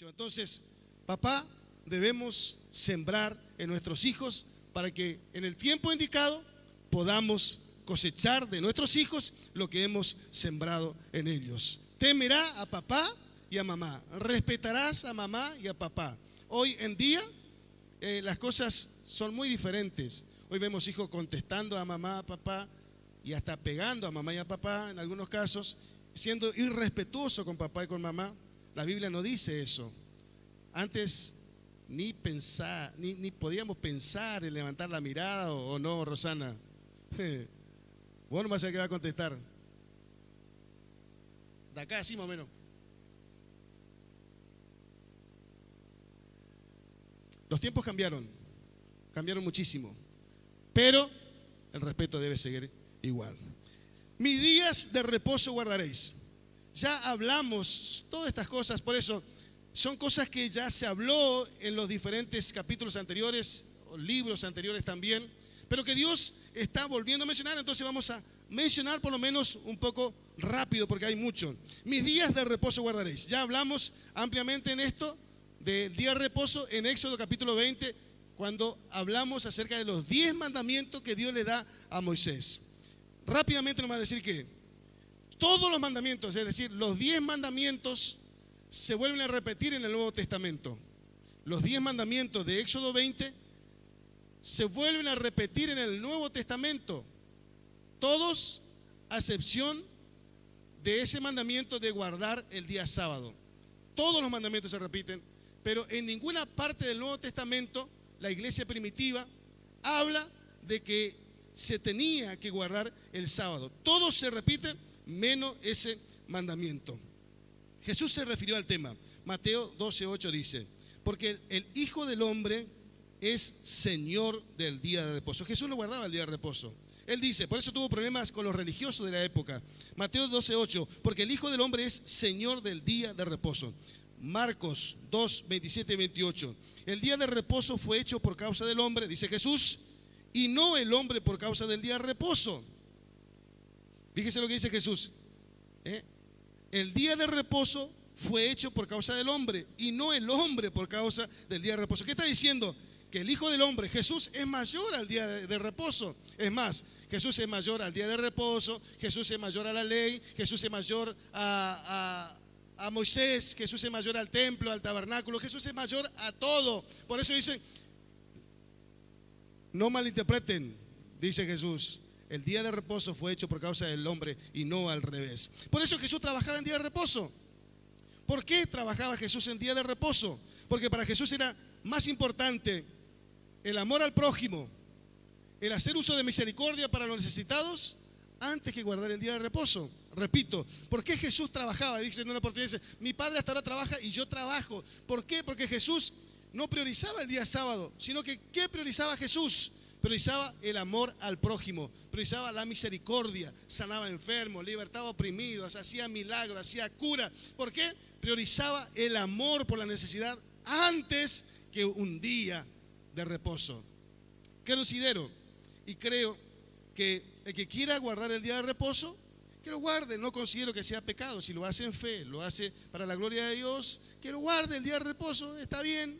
Entonces, papá, debemos sembrar en nuestros hijos para que en el tiempo indicado podamos cosechar de nuestros hijos lo que hemos sembrado en ellos. Temerá a papá y a mamá. Respetarás a mamá y a papá. Hoy en día las cosas son muy diferentes. Hoy vemos hijos contestando a mamá, a papá y hasta pegando a mamá y a papá en algunos casos, siendo irrespetuoso con papá y con mamá. La Biblia no dice eso. Antes ni podíamos pensar en levantar la mirada o no, Rosana. Vos no vas a saber qué va a contestar. De acá así más o menos. Los tiempos cambiaron muchísimo, pero el respeto debe seguir igual. Mis días de reposo guardaréis. Ya hablamos todas estas cosas, por eso son cosas que ya se habló en los diferentes capítulos anteriores, o libros anteriores también, pero que Dios está volviendo a mencionar. Entonces vamos a mencionar por lo menos un poco rápido porque hay mucho. Mis días de reposo guardaréis. Ya hablamos ampliamente en esto del día de reposo en Éxodo capítulo 20, cuando hablamos acerca de los 10 mandamientos que Dios le da a Moisés. Rápidamente nos va a decir que todos los mandamientos, es decir, los 10 mandamientos se vuelven a repetir en el Nuevo Testamento. Los 10 mandamientos de Éxodo 20 se vuelven a repetir en el Nuevo Testamento. Todos a excepción de ese mandamiento de guardar el día sábado. Todos los mandamientos se repiten, pero en ninguna parte del Nuevo Testamento la iglesia primitiva habla de que se tenía que guardar el sábado. Todos se repiten menos ese mandamiento. Jesús se refirió al tema. Mateo 12:8 dice: porque el Hijo del Hombre es Señor del día de reposo. Jesús no guardaba el día de reposo. Él dice, por eso tuvo problemas con los religiosos de la época. Mateo 12:8, porque el Hijo del Hombre es Señor del día de reposo. Marcos 2:27 y 28, el día de reposo fue hecho por causa del hombre, dice Jesús, y no el hombre por causa del día de reposo. Fíjese lo que dice Jesús. El día de reposo fue hecho por causa del hombre y no el hombre por causa del día de reposo. ¿Qué está diciendo? Que el Hijo del Hombre, Jesús, es mayor al día de reposo. Es más, Jesús es mayor al día de reposo, Jesús es mayor a la ley, Jesús es mayor a Moisés, Jesús es mayor al templo, al tabernáculo, Jesús es mayor a todo. Por eso dice, no malinterpreten, dice Jesús, el día de reposo fue hecho por causa del hombre y no al revés. Por eso Jesús trabajaba en día de reposo. ¿Por qué trabajaba Jesús en día de reposo? Porque para Jesús era más importante el amor al prójimo, el hacer uso de misericordia para los necesitados, antes que guardar el día de reposo. Repito, ¿por qué Jesús trabajaba? Dice en una oportunidad, dice, mi padre hasta ahora trabaja y yo trabajo. ¿Por qué? Porque Jesús no priorizaba el día sábado, sino que ¿qué priorizaba Jesús? Priorizaba el amor al prójimo, priorizaba la misericordia, sanaba enfermos, libertaba oprimidos, hacía milagros, hacía cura. ¿Por qué? Priorizaba el amor por la necesidad antes que un día de reposo. Considero y creo que el que quiera guardar el día de reposo, que lo guarde. No considero que sea pecado. Si lo hace en fe, lo hace para la gloria de Dios, que lo guarde el día de reposo, está bien.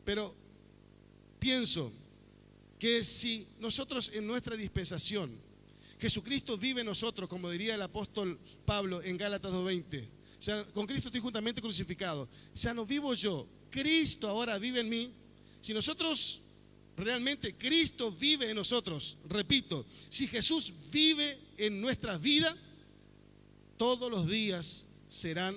Pero pienso que si nosotros en nuestra dispensación, Jesucristo vive en nosotros, como diría el apóstol Pablo en Gálatas 2:20, o sea, con Cristo estoy juntamente crucificado, o sea, no vivo yo, Cristo ahora vive en mí. Si nosotros realmente Cristo vive en nosotros, repito, si Jesús vive en nuestras vidas, todos los días serán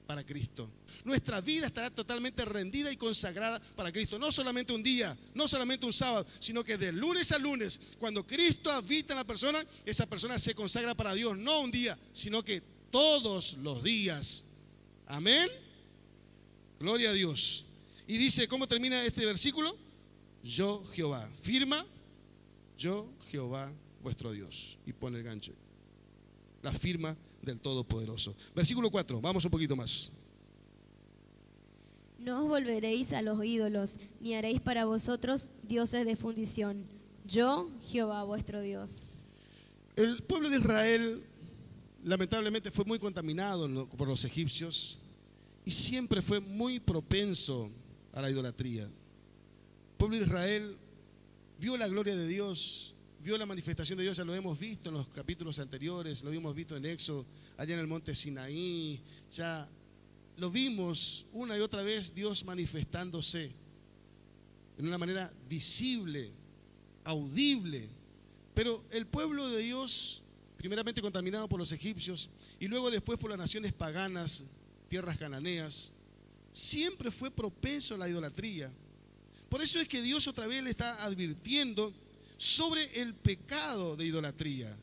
para Cristo. Nuestra vida estará totalmente rendida y consagrada para Cristo. No solamente un día, no solamente un sábado, sino que de lunes a lunes, cuando Cristo habita en la persona, esa persona se consagra para Dios. No un día, sino que todos los días. Amén. Gloria a Dios. Y dice, ¿cómo termina este versículo? Yo Jehová. Firma, yo Jehová vuestro Dios. Y pone el gancho. La firma del Todopoderoso. Versículo 4, vamos un poquito más. No os volveréis a los ídolos, ni haréis para vosotros dioses de fundición. Yo, Jehová vuestro Dios. El pueblo de Israel lamentablemente fue muy contaminado por los egipcios y siempre fue muy propenso a la idolatría. El pueblo de Israel vio la gloria de Dios, vio la manifestación de Dios, ya lo hemos visto en los capítulos anteriores, lo hemos visto en Éxodo, allá en el monte Sinaí, ya lo vimos una y otra vez Dios manifestándose en una manera visible, audible. Pero el pueblo de Dios, primeramente contaminado por los egipcios y luego después por las naciones paganas, tierras cananeas, siempre fue propenso a la idolatría. Por eso es que Dios otra vez le está advirtiendo sobre el pecado de idolatría.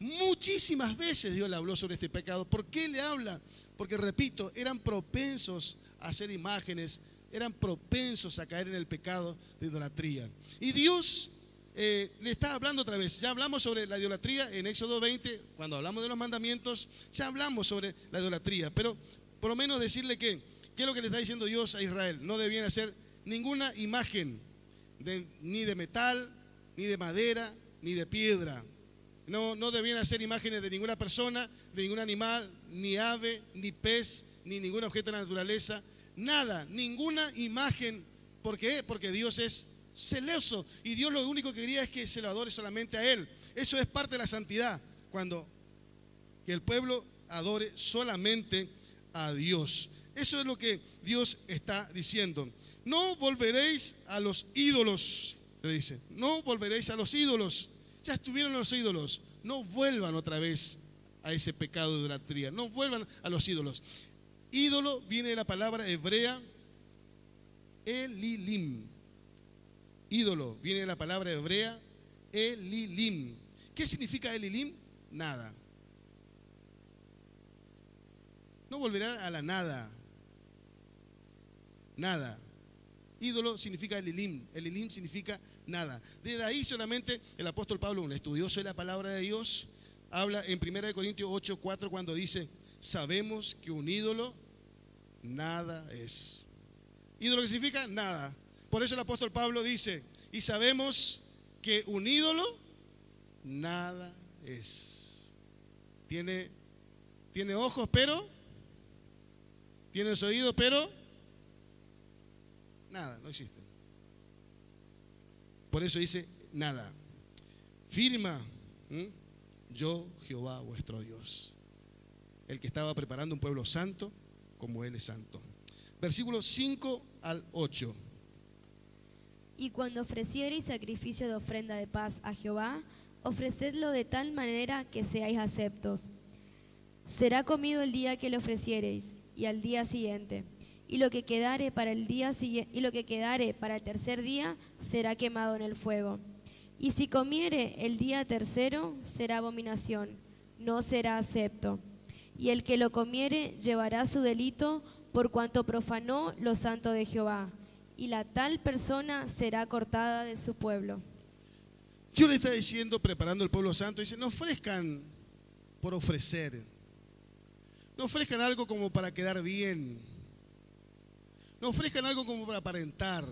Muchísimas veces Dios le habló sobre este pecado. ¿Por qué le habla? Porque, repito, eran propensos a hacer imágenes, eran propensos a caer en el pecado de idolatría. Y Dios le está hablando otra vez. Ya hablamos sobre la idolatría en Éxodo 20, cuando hablamos de los mandamientos, ya hablamos sobre la idolatría. Pero por lo menos decirle que, ¿qué es lo que le está diciendo Dios a Israel? No debían hacer ninguna imagen, ni de metal, ni de madera, ni de piedra. No debían hacer imágenes de ninguna persona, de ningún animal, ni ave, ni pez, ni ningún objeto de la naturaleza. Nada, ninguna imagen. ¿Por qué? Porque Dios es celoso y Dios lo único que quería es que se lo adore solamente a Él. Eso es parte de la santidad, cuando que el pueblo adore solamente a Dios. Eso es lo que Dios está diciendo. No volveréis a los ídolos, le dice. No volveréis a los ídolos. Ya estuvieron los ídolos. No vuelvan otra vez a ese pecado de idolatría. No vuelvan a los ídolos. Ídolo viene de la palabra hebrea Elilim. Ídolo viene de la palabra hebrea Elilim. ¿Qué significa Elilim? Nada. No volverá a la nada. Nada. Ídolo significa Elilim. Elilim significa nada. Desde ahí solamente el apóstol Pablo, un estudioso de la palabra de Dios, habla en 1 Corintios 8:4 cuando dice: sabemos que un ídolo nada es. Ídolo, ¿qué significa? Nada. Por eso el apóstol Pablo dice: y sabemos que un ídolo nada es. Tiene ojos, pero tiene los oídos, pero nada, no existe. Por eso dice nada. Firma, yo Jehová vuestro Dios, el que estaba preparando un pueblo santo como Él es santo. Versículos 5 al 8. Y cuando ofreciereis sacrificio de ofrenda de paz a Jehová, ofrecedlo de tal manera que seáis aceptos. Será comido el día que le ofreciereis, y al día siguiente. Y lo que quedare para el día siguiente, y lo que quedare para el tercer día, será quemado en el fuego. Y si comiere el día tercero, será abominación, no será acepto. Y el que lo comiere llevará su delito, por cuanto profanó lo santo de Jehová, y la tal persona será cortada de su pueblo. Dios le está diciendo, preparando el pueblo santo, dice: no ofrezcan por ofrecer, no ofrezcan algo como para quedar bien, no ofrezcan algo como para aparentar,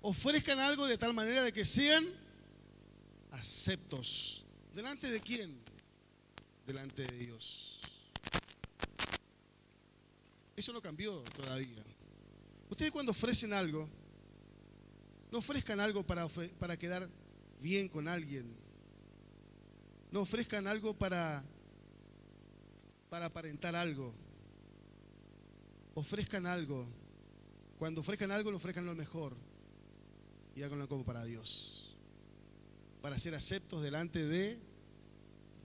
ofrezcan algo de tal manera de que sean aceptos. ¿Delante de quién? Delante de Dios. Eso no cambió todavía. Ustedes cuando ofrecen algo, no ofrezcan algo para quedar bien con alguien. No ofrezcan algo para aparentar algo. Ofrezcan algo. Cuando ofrezcan algo, lo ofrezcan lo mejor. Y háganlo como para Dios. Para ser aceptos delante de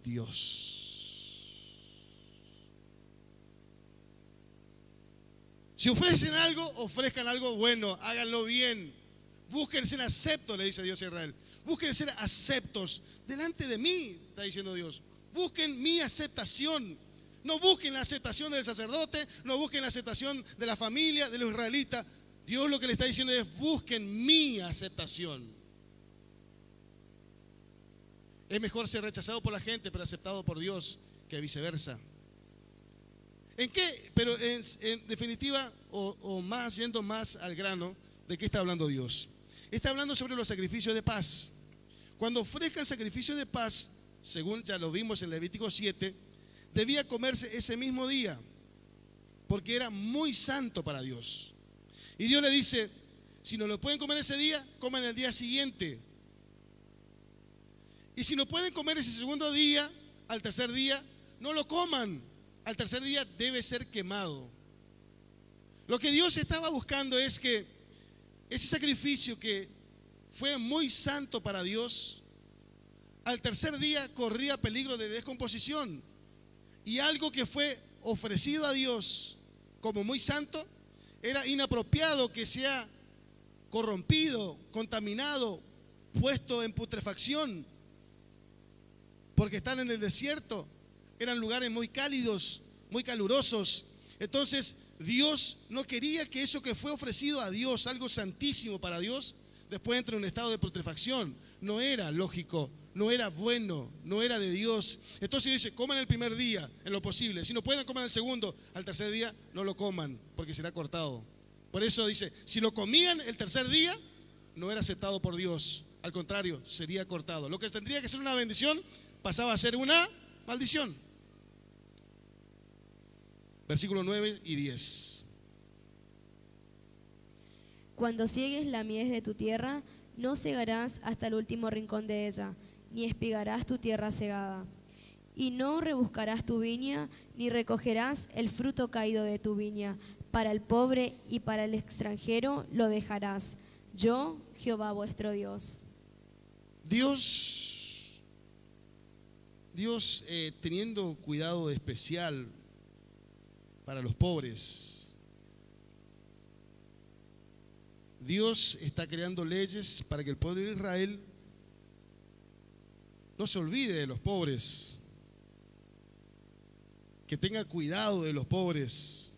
Dios. Si ofrecen algo, ofrezcan algo bueno, háganlo bien. Busquen ser aceptos, le dice Dios a Israel. Busquen ser aceptos delante de mí, está diciendo Dios. Busquen mi aceptación. No busquen la aceptación del sacerdote, no busquen la aceptación de la familia, de los israelitas. Dios lo que le está diciendo es: busquen mi aceptación. Es mejor ser rechazado por la gente, pero aceptado por Dios, que viceversa. ¿En qué? Pero en definitiva, o más, yendo más al grano, ¿de qué está hablando Dios? Está hablando sobre los sacrificios de paz. Cuando ofrezcan sacrificios de paz, según ya lo vimos en Levítico 7, debía comerse ese mismo día. porque era muy santo para Dios. Y Dios le dice, si no lo pueden comer ese día, coman el día siguiente. Y si no pueden comer ese segundo día, al tercer día, no lo coman. Al tercer día debe ser quemado. Lo que Dios estaba buscando es que ese sacrificio que fue muy santo para Dios, al tercer día corría peligro de descomposición. Y algo que fue ofrecido a Dios como muy santo, era inapropiado que sea corrompido, contaminado, puesto en putrefacción, porque están en el desierto, eran lugares muy cálidos, muy calurosos. Entonces Dios no quería que eso que fue ofrecido a Dios, algo santísimo para Dios, después entre en un estado de putrefacción. No era lógico, no era bueno, no era de Dios. Entonces dice, coman el primer día en lo posible. Si no pueden, coman el segundo. Al tercer día no lo coman, porque será cortado. Por eso dice, si lo comían el tercer día, no era aceptado por Dios. Al contrario, sería cortado. Lo que tendría que ser una bendición pasaba a ser una maldición. Versículos 9 y 10. Cuando ciegues la mies de tu tierra, no cegarás hasta el último rincón de ella, ni espigarás tu tierra cegada. Y no rebuscarás tu viña, ni recogerás el fruto caído de tu viña. Para el pobre y para el extranjero lo dejarás. Yo, Jehová vuestro Dios. Dios teniendo cuidado especial para los pobres. Dios está creando leyes para que el pueblo de Israel no se olvide de los pobres, que tenga cuidado de los pobres,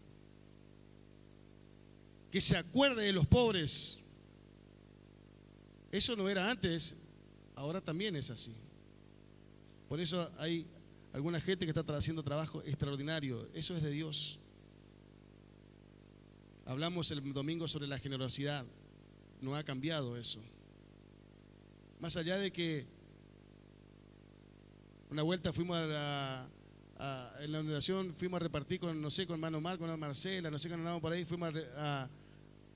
que se acuerde de los pobres. Eso no era antes, ahora también es así. Por eso hay alguna gente que está haciendo trabajo extraordinario. Eso es de Dios. Hablamos el domingo sobre la generosidad. No ha cambiado eso. Más allá de que una vuelta fuimos en la universidad, fuimos a repartir con, no sé, con hermano Marco, con Marcela, no sé qué andábamos por ahí, fuimos a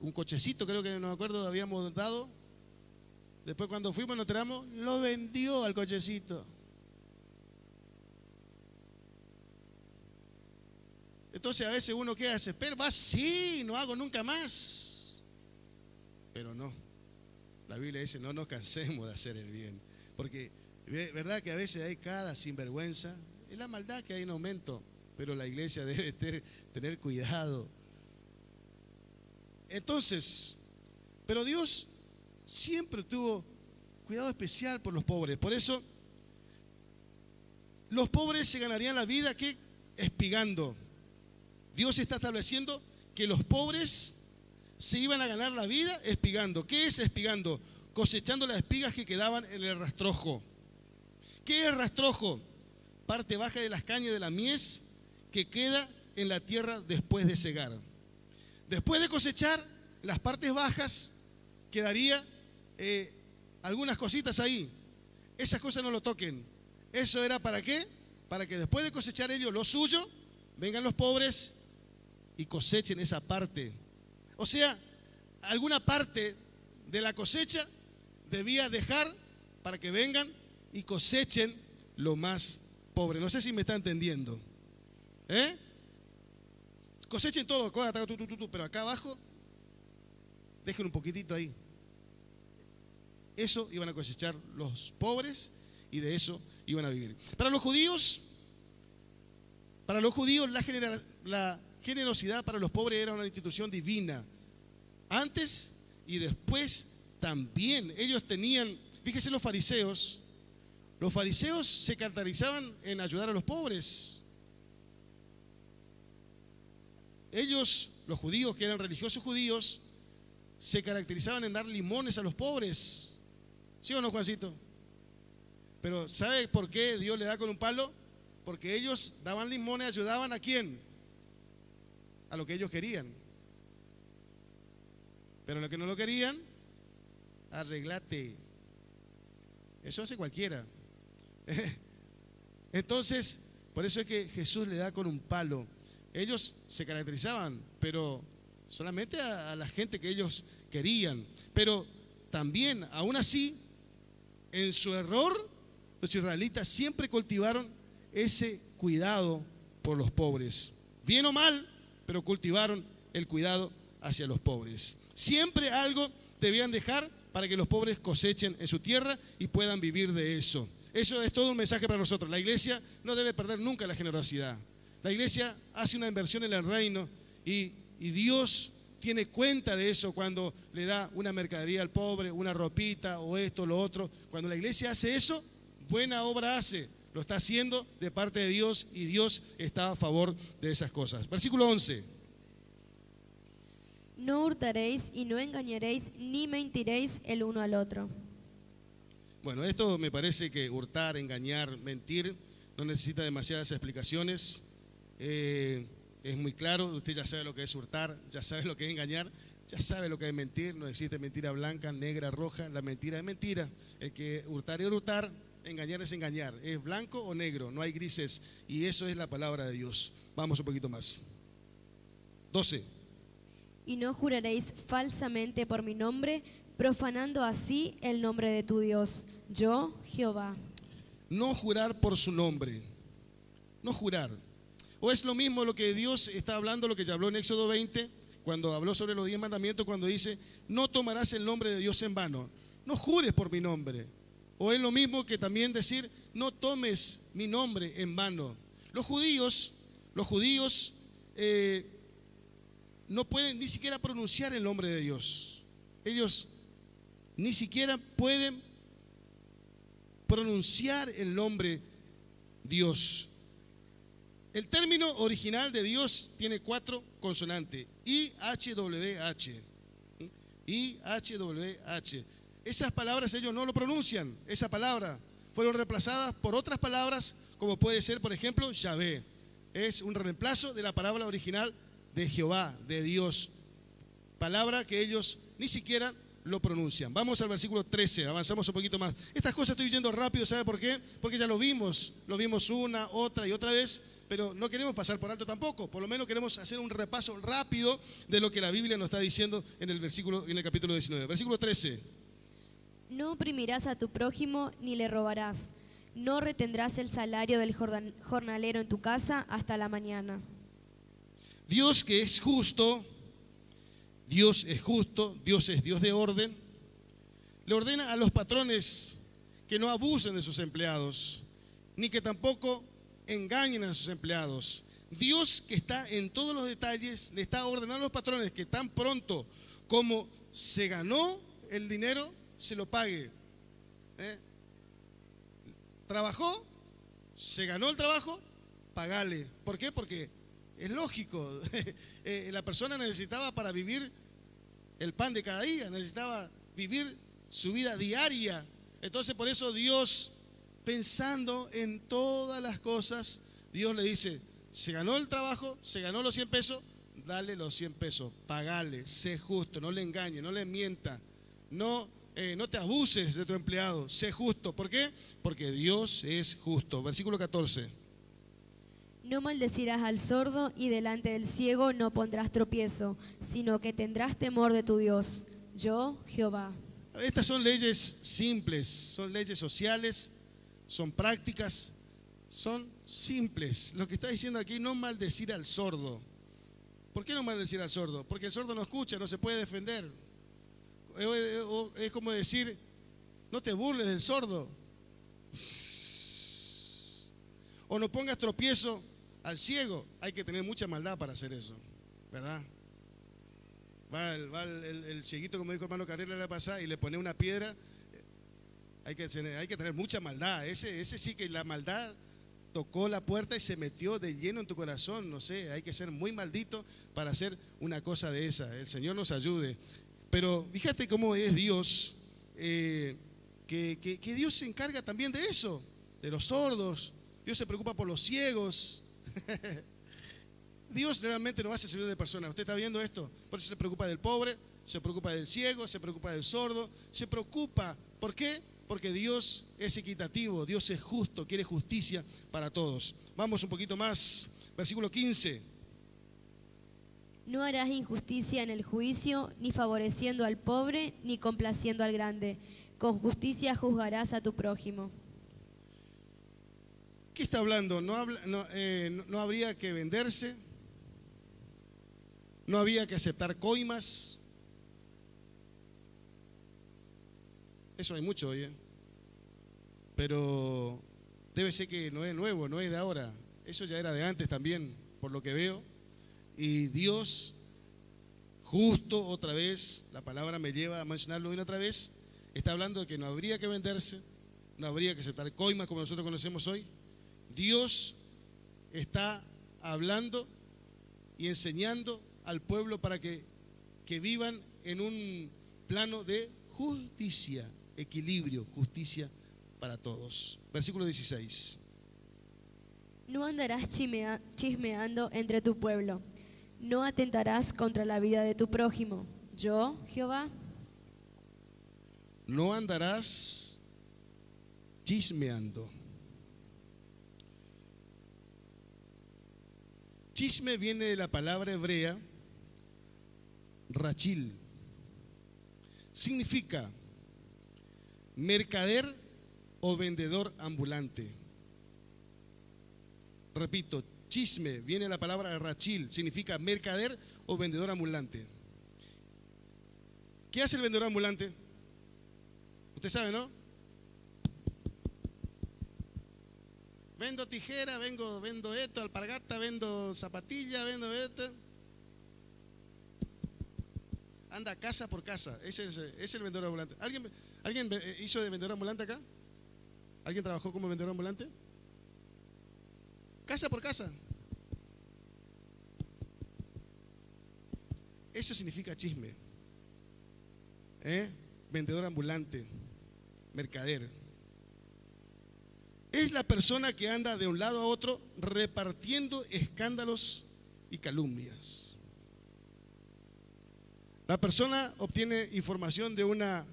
un cochecito, creo que no me acuerdo, habíamos dado. Después cuando fuimos nos enteramos, lo vendió al cochecito. Entonces a veces uno queda desesperado, va, sí, no hago nunca más. Pero no, la Biblia dice, no nos cansemos de hacer el bien. Porque, verdad que a veces hay cada sinvergüenza, es la maldad que hay en aumento, pero la iglesia debe tener cuidado. Entonces, pero Dios siempre tuvo cuidado especial por los pobres. Por eso, los pobres se ganarían la vida, ¿qué? Espigando. Dios está estableciendo que los pobres se iban a ganar la vida espigando. ¿Qué es espigando? Cosechando las espigas que quedaban en el rastrojo. ¿Qué es rastrojo? Parte baja de las cañas de la mies que queda en la tierra después de cegar. Después de cosechar, las partes bajas quedaría algunas cositas ahí. Esas cosas no lo toquen. ¿Eso era para qué? Para que después de cosechar ellos lo suyo, vengan los pobres y cosechen esa parte. O sea, alguna parte de la cosecha debía dejar para que vengan y cosechen lo más pobre. No sé si me está entendiendo. Cosechen todo, pero acá abajo dejen un poquitito ahí. Eso iban a cosechar los pobres y de eso iban a vivir. Para los judíos la generosidad para los pobres era una institución divina. Antes y después también. Ellos tenían, fíjense los fariseos se caracterizaban en ayudar a los pobres. Ellos, los judíos que eran religiosos judíos, se caracterizaban en dar limones a los pobres. ¿Sí o no, Juancito? Pero ¿sabe por qué Dios le da con un palo? Porque ellos daban limones, ayudaban ¿a quién? A lo que ellos querían. Pero lo que no lo querían, arreglate. Eso hace cualquiera. Entonces, por eso es que Jesús le da con un palo. ellos se caracterizaban, pero solamente a la gente que ellos querían. Pero también, aún así, en su error, los israelitas siempre cultivaron ese cuidado por los pobres. Bien o mal, pero cultivaron el cuidado hacia los pobres. Siempre algo debían dejar para que los pobres cosechen en su tierra y puedan vivir de eso. Eso es todo un mensaje para nosotros. La iglesia no debe perder nunca la generosidad. La iglesia hace una inversión en el reino y Dios tiene cuenta de eso cuando le da una mercadería al pobre, una ropita o esto, lo otro. Cuando la iglesia hace eso, buena obra hace. Lo está haciendo de parte de Dios y Dios está a favor de esas cosas. Versículo 11. No hurtaréis y no engañaréis ni mentiréis el uno al otro. Bueno, esto me parece que hurtar, engañar, mentir no necesita demasiadas explicaciones. Es muy claro, usted ya sabe lo que es hurtar, ya sabe lo que es engañar, ya sabe lo que es mentir. No existe mentira blanca, negra, roja, la mentira es mentira. El que hurtar es hurtar, engañar es engañar, es blanco o negro, no hay grises, y eso es la palabra de Dios. Vamos un poquito más. 12. Y no juraréis falsamente por mi nombre, profanando así el nombre de tu Dios, yo, Jehová. No jurar por su nombre, no jurar. O es lo mismo lo que Dios está hablando, lo que ya habló en Éxodo 20, cuando habló sobre los 10 mandamientos, cuando dice, no tomarás el nombre de Dios en vano, no jures por mi nombre. O es lo mismo que también decir, no tomes mi nombre en vano. Los judíos no pueden ni siquiera pronunciar el nombre de Dios. Ellos ni siquiera pueden pronunciar el nombre Dios. El término original de Dios tiene 4 consonantes, I-H-W-H. I-H-W-H. Esas palabras ellos no lo pronuncian. Esa palabra fueron reemplazadas por otras palabras, como puede ser, por ejemplo, Yahvé. Es un reemplazo de la palabra original de Jehová, de Dios. Palabra que ellos ni siquiera lo pronuncian. Vamos al versículo 13, avanzamos un poquito más. Estas cosas estoy yendo rápido, ¿sabe por qué? Porque ya lo vimos una, otra y otra vez, pero no queremos pasar por alto tampoco. Por lo menos queremos hacer un repaso rápido de lo que la Biblia nos está diciendo en el capítulo 19. Versículo 13. No oprimirás a tu prójimo ni le robarás. No retendrás el salario del jornalero en tu casa hasta la mañana. Dios que es justo, Dios es justo, Dios es Dios de orden, le ordena a los patrones que no abusen de sus empleados, ni que tampoco engañen a sus empleados. Dios, que está en todos los detalles, le está ordenando a los patrones que tan pronto como se ganó el dinero, se lo pague. Trabajó, se ganó el trabajo, pagale. ¿Por qué? Porque es lógico. La persona necesitaba para vivir el pan de cada día, necesitaba vivir su vida diaria. Entonces por eso Dios, pensando en todas las cosas, Dios le dice, se ganó el trabajo, se ganó los 100 pesos, dale los 100 pesos, pagale, sé justo, no le engañe, no le mienta, no te abuses de tu empleado, sé justo. ¿Por qué? Porque Dios es justo. Versículo 14. No maldecirás al sordo y delante del ciego no pondrás tropiezo, sino que tendrás temor de tu Dios, yo, Jehová. Estas son leyes simples, son leyes sociales, son prácticas, son simples. Lo que está diciendo aquí, no maldecir al sordo. ¿Por qué no maldecir al sordo? Porque el sordo no escucha, no se puede defender. Es como decir, no te burles del sordo. O no pongas tropiezo al ciego. Hay que tener mucha maldad para hacer eso, ¿verdad? Va el cieguito, como dijo hermano Carrera la pasada, y le pone una piedra. Hay que tener mucha maldad. Ese sí que la maldad tocó la puerta y se metió de lleno en tu corazón. No sé, hay que ser muy maldito para hacer una cosa de esa. El Señor nos ayude. Pero fíjate cómo es Dios, que Dios se encarga también de eso, de los sordos. Dios se preocupa por los ciegos. Dios realmente no hace servicio de personas. ¿Usted está viendo esto? Por eso se preocupa del pobre, se preocupa del ciego, se preocupa del sordo, se preocupa. ¿Por qué? Porque Dios es equitativo, Dios es justo, quiere justicia para todos. Vamos un poquito más, versículo 15. No harás injusticia en el juicio, ni favoreciendo al pobre, ni complaciendo al grande. Con justicia juzgarás a tu prójimo. ¿Qué está hablando? No habría que venderse, no había que aceptar coimas. Eso hay mucho hoy, pero debe ser que no es nuevo, no es de ahora. Eso ya era de antes también, por lo que veo. Y Dios, justo otra vez, la palabra me lleva a mencionarlo una otra vez, está hablando de que no habría que venderse, no habría que aceptar coimas como nosotros conocemos hoy. Dios está hablando y enseñando al pueblo para que vivan en un plano de justicia, equilibrio, justicia para todos. Versículo 16. No andarás chismeando entre tu pueblo. No atentarás contra la vida de tu prójimo. Yo, Jehová. No andarás chismeando. Chisme viene de la palabra hebrea rachil. Significa mercader o vendedor ambulante. Repito, chisme viene de la palabra rachil, significa mercader o vendedor ambulante. ¿Qué hace el vendedor ambulante? Usted sabe, ¿no? Vendo tijera, vendo esto, alpargata, vendo zapatilla, vendo esto. Anda casa por casa. Ese es el vendedor ambulante. ¿Alguien hizo de vendedor ambulante acá? ¿Alguien trabajó como vendedor ambulante? Casa por casa. Eso significa chisme. Vendedor ambulante, mercader. Es la persona que anda de un lado a otro repartiendo escándalos y calumnias. La persona obtiene información de una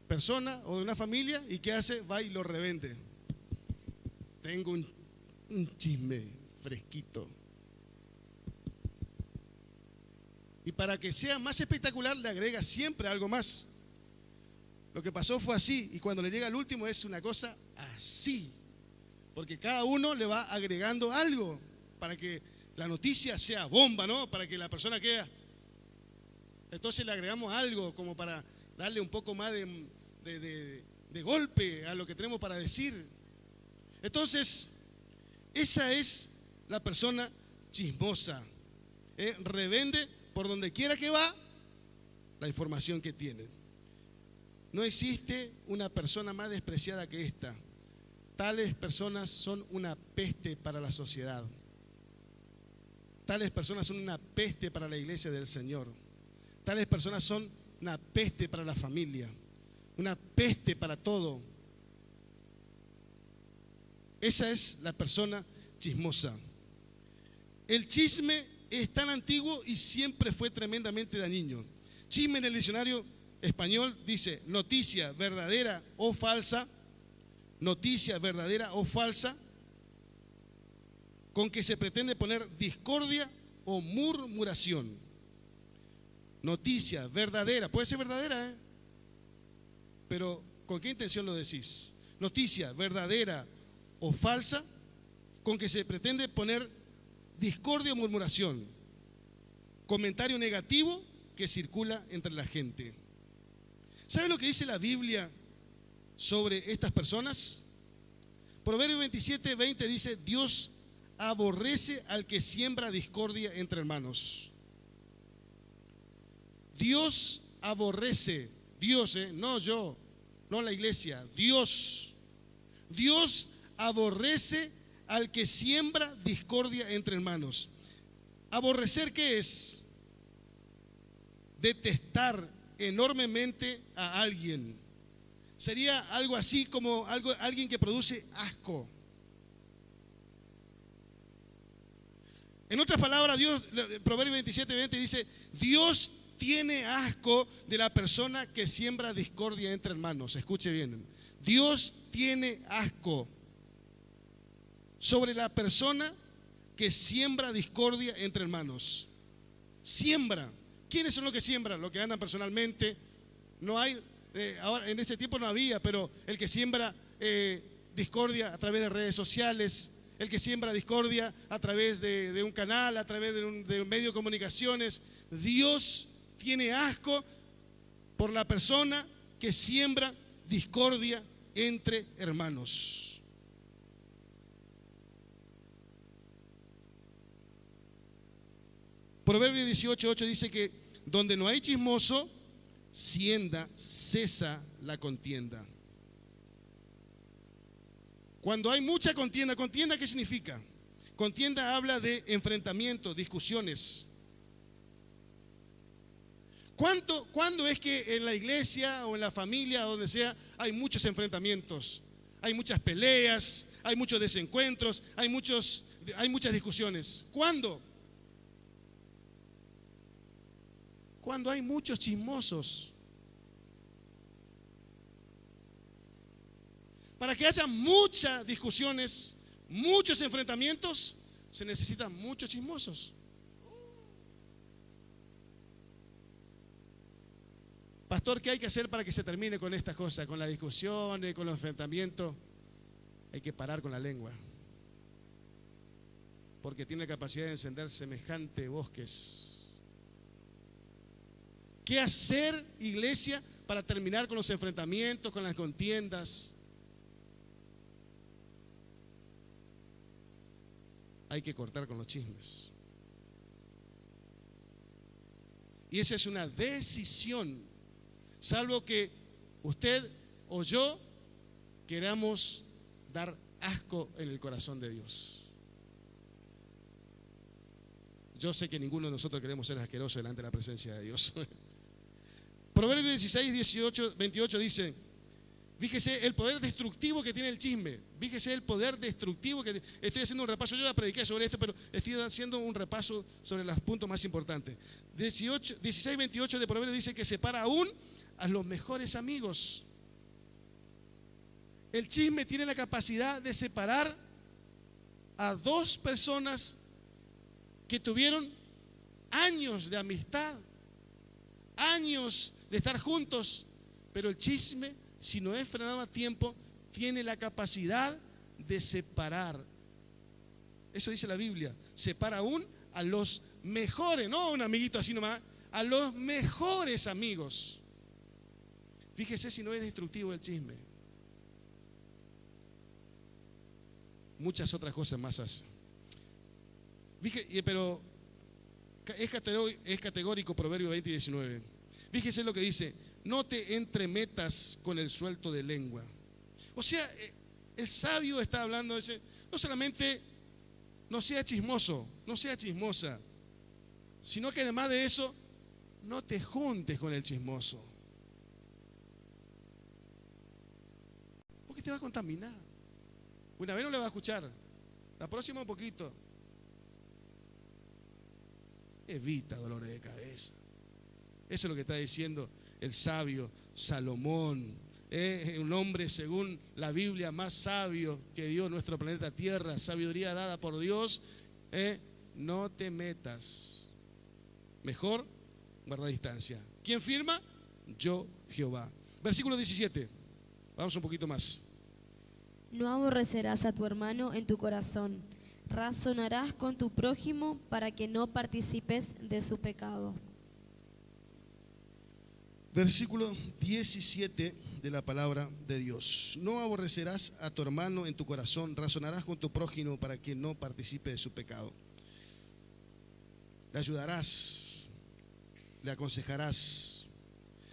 persona o de una familia y ¿qué hace? Va y lo revende. Tengo un chisme fresquito. Y para que sea más espectacular le agrega siempre algo más. Lo que pasó fue así y cuando le llega al último es una cosa así. Porque cada uno le va agregando algo para que la noticia sea bomba, ¿no? Para que la persona quede. Entonces le agregamos algo como para darle un poco más de golpe a lo que tenemos para decir. Entonces, esa es la persona chismosa. Revende por donde quiera que va la información que tiene. No existe una persona más despreciada que esta. Tales personas son una peste para la sociedad. Tales personas son una peste para la iglesia del Señor. Tales personas son una peste para la familia, una peste para todo. Esa es la persona chismosa. El chisme es tan antiguo y siempre fue tremendamente dañino. Chisme en el diccionario español dice noticia verdadera o falsa, noticia verdadera o falsa, con que se pretende poner discordia o murmuración. Noticia verdadera, puede ser verdadera, pero ¿con qué intención lo decís? Noticia verdadera o falsa, con que se pretende poner discordia o murmuración, comentario negativo que circula entre la gente. ¿Sabe lo que dice la Biblia sobre estas personas? Proverbios 27:20 dice: Dios aborrece al que siembra discordia entre hermanos. Dios aborrece, Dios, no yo, no la iglesia, Dios. Dios aborrece al que siembra discordia entre hermanos. ¿Aborrecer qué es? Detestar enormemente a alguien. Sería algo así como alguien que produce asco. En otras palabras, Dios, Proverbios 27:20 dice: Dios tiene asco de la persona que siembra discordia entre hermanos. Escuche bien. Dios tiene asco sobre la persona que siembra discordia entre hermanos. siembra. ¿Quiénes son los que siembran? Los que andan personalmente. No hay, ahora en ese tiempo no había, pero el que siembra discordia a través de redes sociales, el que siembra discordia a través de un canal, a través de un medio de comunicaciones. Dios tiene asco por la persona que siembra discordia entre hermanos. Proverbios 18:8 dice que donde no hay chismoso, cesa la contienda. Cuando hay mucha contienda, ¿contienda qué significa? Contienda habla de enfrentamiento, discusiones. ¿Cuándo es que en la iglesia o en la familia o donde sea hay muchos enfrentamientos? Hay muchas peleas, hay muchos desencuentros, hay muchas discusiones. ¿Cuándo? Cuando hay muchos chismosos. Para que haya muchas discusiones, muchos enfrentamientos, se necesitan muchos chismosos. Pastor, ¿qué hay que hacer para que se termine con estas cosas? Con las discusiones, con los enfrentamientos. Hay que parar con la lengua. Porque tiene la capacidad de encender semejante bosques. ¿Qué hacer, iglesia, para terminar con los enfrentamientos, con las contiendas? Hay que cortar con los chismes. Y esa es una decisión. Salvo que usted o yo queramos dar asco en el corazón de Dios. Yo sé que ninguno de nosotros queremos ser asquerosos delante de la presencia de Dios. Proverbios 16:28 dice: fíjese el poder destructivo que tiene el chisme. Fíjese el poder destructivo que estoy haciendo un repaso. Yo ya prediqué sobre esto, pero estoy haciendo un repaso sobre los puntos más importantes. 16:28 de Proverbios dice que separa aún a los mejores amigos. El chisme tiene la capacidad de separar a dos personas que tuvieron años de amistad, años de estar juntos, pero el chisme, si no es frenado a tiempo, tiene la capacidad de separar. Eso dice la Biblia. Separa aún a los mejores, no a un amiguito así nomás, a los mejores amigos. Fíjese si no es destructivo el chisme. Muchas otras cosas más hace. Pero es categórico Proverbio 20:19. Fíjese lo que dice: no te entremetas con el suelto de lengua. O sea, el sabio está hablando, no solamente no sea chismoso, no sea chismosa, sino que además de eso, no te juntes con el chismoso. Porque te va a contaminar. Una vez no le va a escuchar, la próxima un poquito. Evita dolores de cabeza. Eso es lo que está diciendo el sabio Salomón. Un hombre según la Biblia más sabio que dio nuestro planeta Tierra, sabiduría dada por Dios. No te metas. Mejor guarda distancia. ¿Quién firma? Yo, Jehová. Versículo 17. Vamos un poquito más. No aborrecerás a tu hermano en tu corazón. Razonarás con tu prójimo para que no participes de su pecado. Versículo 17 de la palabra de Dios. No aborrecerás a tu hermano en tu corazón. Razonarás con tu prójimo para que no participe de su pecado. Le ayudarás, le aconsejarás.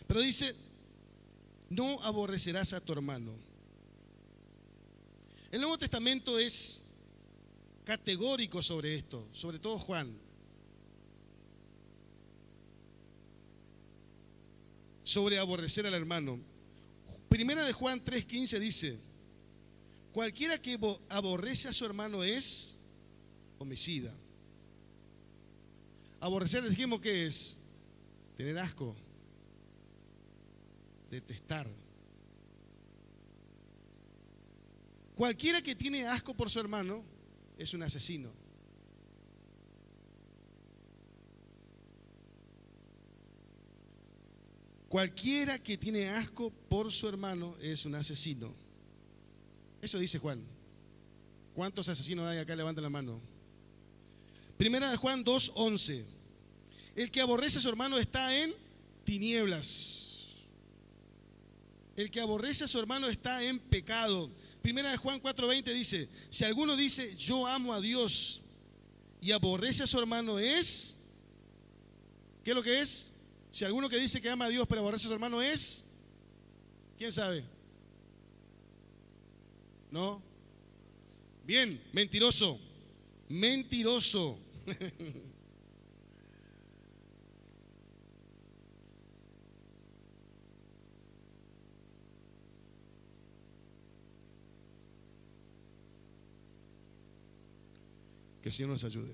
Pero dice: no aborrecerás a tu hermano. El Nuevo Testamento es categórico sobre esto, sobre todo Juan. Sobre aborrecer al hermano. Primera de Juan 3:15 dice: cualquiera que aborrece a su hermano es homicida. Aborrecer, dijimos que es tener asco, detestar. Cualquiera que tiene asco por su hermano es un asesino. Cualquiera que tiene asco por su hermano es un asesino. Eso dice Juan. ¿Cuántos asesinos hay acá? Levanten la mano. Primera de Juan 2:11. El que aborrece a su hermano está en tinieblas. El que aborrece a su hermano está en pecado. Primera de Juan 4:20 dice, si alguno dice yo amo a Dios y aborrece a su hermano es, ¿qué es lo que es? Si alguno que dice que ama a Dios pero aborrece a su hermano es, ¿quién sabe? ¿No? Bien, mentiroso. Mentiroso. Que el Señor nos ayude.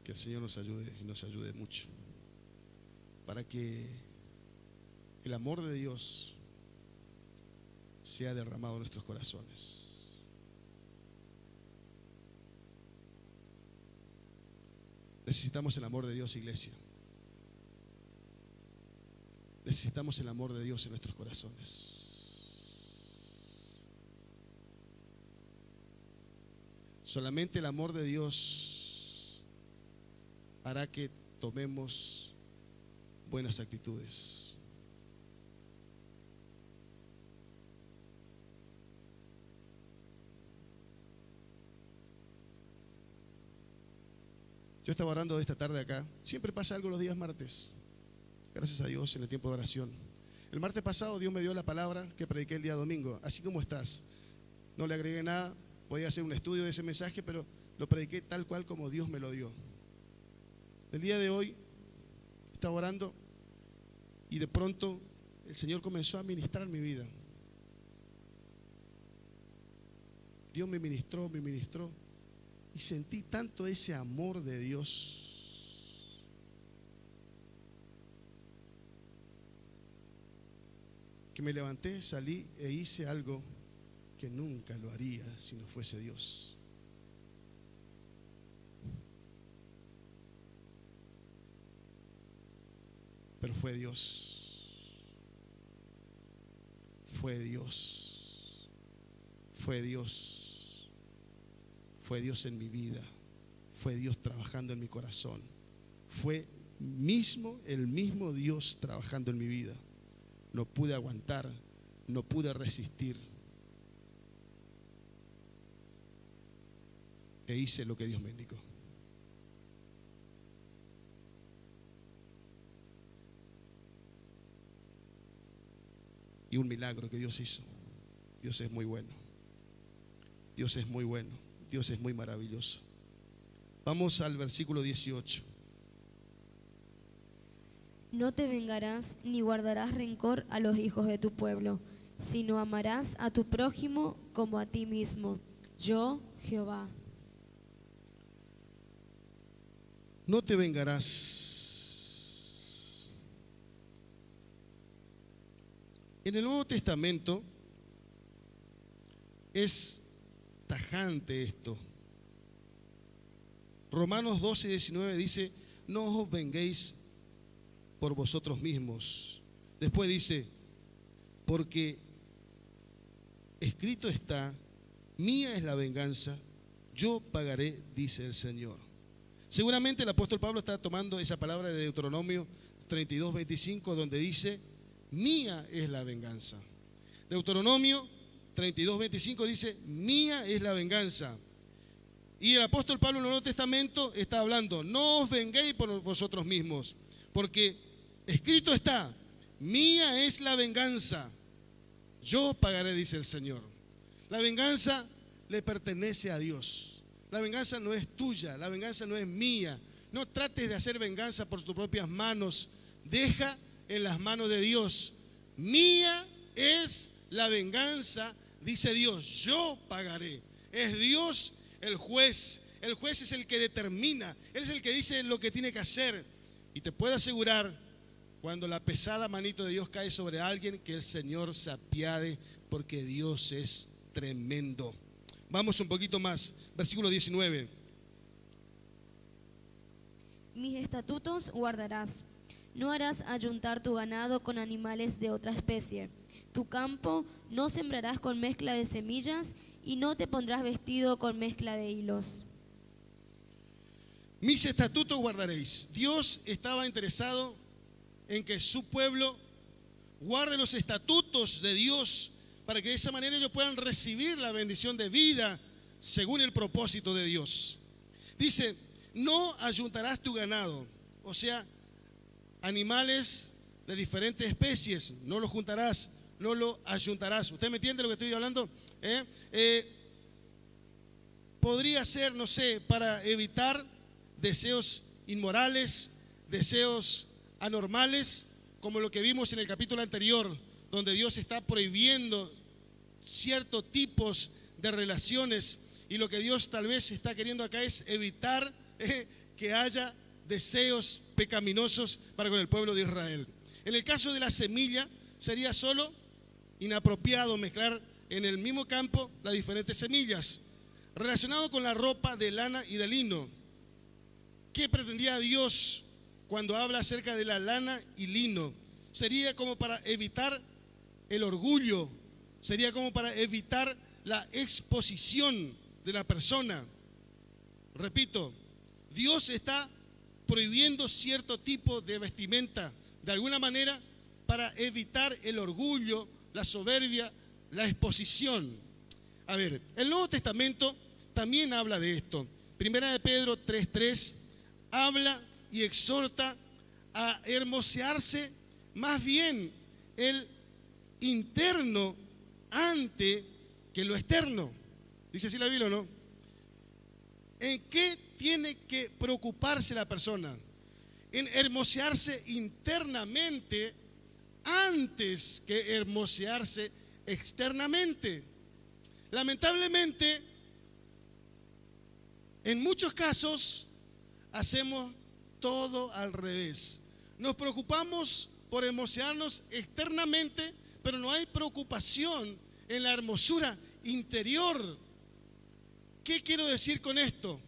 Que el Señor nos ayude y nos ayude mucho. Para que el amor de Dios sea derramado en nuestros corazones. Necesitamos el amor de Dios, iglesia. Necesitamos el amor de Dios en nuestros corazones. Solamente el amor de Dios hará que tomemos buenas actitudes. Yo estaba orando esta tarde acá. Siempre pasa algo los días martes. Gracias a Dios en el tiempo de oración. El martes pasado Dios me dio la palabra que prediqué el día domingo. Así como estás. No le agregué nada. Podía hacer un estudio de ese mensaje, pero lo prediqué tal cual como Dios me lo dio. El día de hoy estaba orando y de pronto el Señor comenzó a ministrar mi vida. Dios me ministró y sentí tanto ese amor de Dios. Que me levanté, salí e hice algo que nunca lo haría si no fuese Dios. Pero fue Dios. Fue Dios. Fue Dios. Fue Dios en mi vida. Fue Dios trabajando en mi corazón. Fue el mismo Dios trabajando en mi vida. No pude aguantar, no pude resistir. E hice lo que Dios me indicó. Y un milagro que Dios hizo. Dios es muy bueno. Dios es muy bueno. Dios es muy maravilloso. Vamos al versículo 18. No te vengarás ni guardarás rencor a los hijos de tu pueblo, sino amarás a tu prójimo como a ti mismo. Yo, Jehová. No te vengarás. En el Nuevo Testamento es tajante esto. Romanos 12:19 dice, no os venguéis por vosotros mismos. Después dice, porque escrito está, mía es la venganza, yo pagaré, dice el Señor. Seguramente el apóstol Pablo está tomando esa palabra de Deuteronomio 32:25, donde dice, mía es la venganza. Deuteronomio 32:25 dice, mía es la venganza. Y el apóstol Pablo en el Nuevo Testamento está hablando, no os venguéis por vosotros mismos, porque escrito está, mía es la venganza, yo pagaré, dice el Señor. La venganza le pertenece a Dios. La venganza no es tuya, la venganza no es mía. No trates de hacer venganza por tus propias manos. Deja en las manos de Dios. Mía es la venganza, dice Dios, yo pagaré. Es Dios el juez. El juez es el que determina. Él es el que dice lo que tiene que hacer. Y te puedo asegurar, cuando la pesada manito de Dios cae sobre alguien, que el Señor se apiade, porque Dios es tremendo. Vamos un poquito más, versículo 19. Mis estatutos guardarás. No harás ayuntar tu ganado con animales de otra especie. Tu campo no sembrarás con mezcla de semillas y no te pondrás vestido con mezcla de hilos. Mis estatutos guardaréis. Dios estaba interesado en que su pueblo guarde los estatutos de Dios para que de esa manera ellos puedan recibir la bendición de vida según el propósito de Dios. Dice, no ayuntarás tu ganado, o sea, animales de diferentes especies, no los juntarás, no lo ayuntarás. ¿Usted me entiende lo que estoy hablando? Podría ser, no sé, para evitar deseos inmorales, deseos anormales, como lo que vimos en el capítulo anterior, donde Dios está prohibiendo ciertos tipos de relaciones, y lo que Dios tal vez está queriendo acá es evitar que haya deseos pecaminosos para con el pueblo de Israel. En el caso de la semilla, sería solo inapropiado mezclar en el mismo campo las diferentes semillas. Relacionado con la ropa de lana y de lino, ¿qué pretendía Dios cuando habla acerca de la lana y lino? Sería como para evitar el orgullo, sería como para evitar la exposición de la persona. Repito, Dios está prohibiendo cierto tipo de vestimenta, de alguna manera, para evitar el orgullo, la soberbia, la exposición. A ver, el Nuevo Testamento también habla de esto. Primera de Pedro 3:3 habla y exhorta a hermosearse más bien el interno ante que lo externo. ¿Dice así la Biblia o no? ¿En qué tiene que preocuparse la persona? En hermosearse internamente antes que hermosearse externamente. Lamentablemente, en muchos casos hacemos todo al revés. Nos preocupamos por hermosearnos externamente, pero no hay preocupación en la hermosura interior. ¿Qué quiero decir con esto?